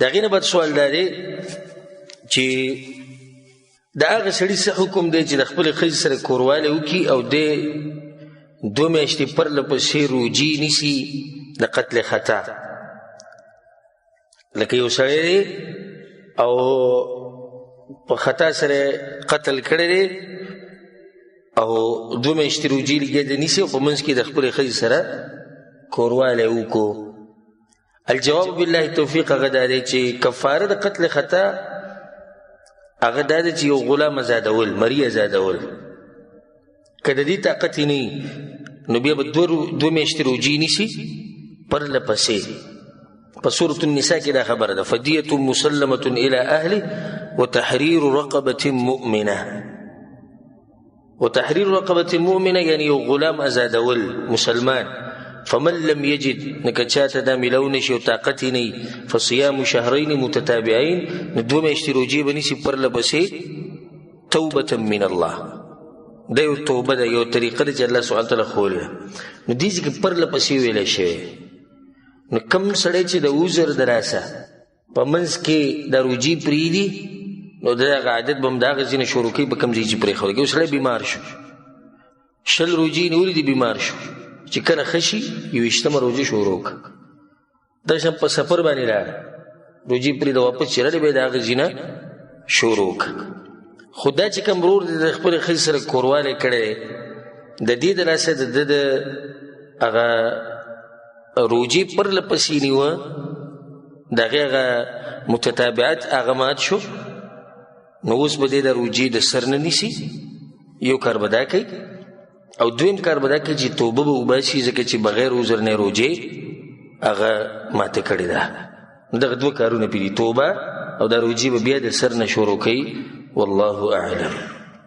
د هغې نه بعد سوال دا دی چې د هغه سړي څه حکم دی چې د خپلې ښځې سره کوروالی وکړي او دی 2 میاشتې پرله پسې روجي نیسي د قتل خطا. لکه یو سړی دی او په خطا سره قتل کړی دی او 2 میاشتې روجي لګیا دی نیسي او په منځ کې د خپلې ښځې سره کوروالی وکړو. الجواب بالله توفیق هغه دا دی چې کفاره د قتل خطا هغه دا دی چې یو غلام ازادول، مري ازادول. که د دې طاقت یې نه وي نو بیا به 2 میاشتې روجي نیسي پرله پسې. په سورة النساء کې دا خبره ده فدیة مسلمة الى اهله وتحرير رقبة مؤمنة. وتحرير رقبة مؤمنة یعنی یو غلام ازادول مسلمان. فمن لم يجد نکه چاته دا میلو نشي او طاقت یې نه فصيام شهرين متتابعين نو 2 میاشتې روجې به نیسي پرله پسې توبة من الله. دا یو توبه ده، یو طریقه ده چې الله سبحانه وتعالی ښوولې ده. نو دې ځکه پرله پسې ویلی شوی. نو کم سړی چې د عذر د راسه په منځ کې دا روجي پرېږدي نو د هغه عادت به هم د هغه ځای نه شروع کوي په کوم ځای چې پرېښودی. یو سړی بیمار شو 20 روجي نیولې دي بیمار شو چې کله ښه شي 21مه روجي شروع کړه. درشم په سفر باندې راغی روجي پرېږده واپس چې راغلی بیا د هغه ځای نه شروع کړه. خو دا چې کوم ورور دی د خپلې ښځې سره کوروالی کړی د دې د لاسه د ده د هغه روجي پرله پسې نیوه د هغې هغه متتابعت هغه مات شو. نو اوس به دې د روجي د سر نه نیسي. یو کار به دا کوي او دویم کار به دا کوي چې توبه به وباسي ځکه چې بغیر عذر نه روجې هغه ماته کړې ده. دغه 2 کارونه پرې توبه او دا روجي به بیا د سر نه شروع کوي. والله اعلم.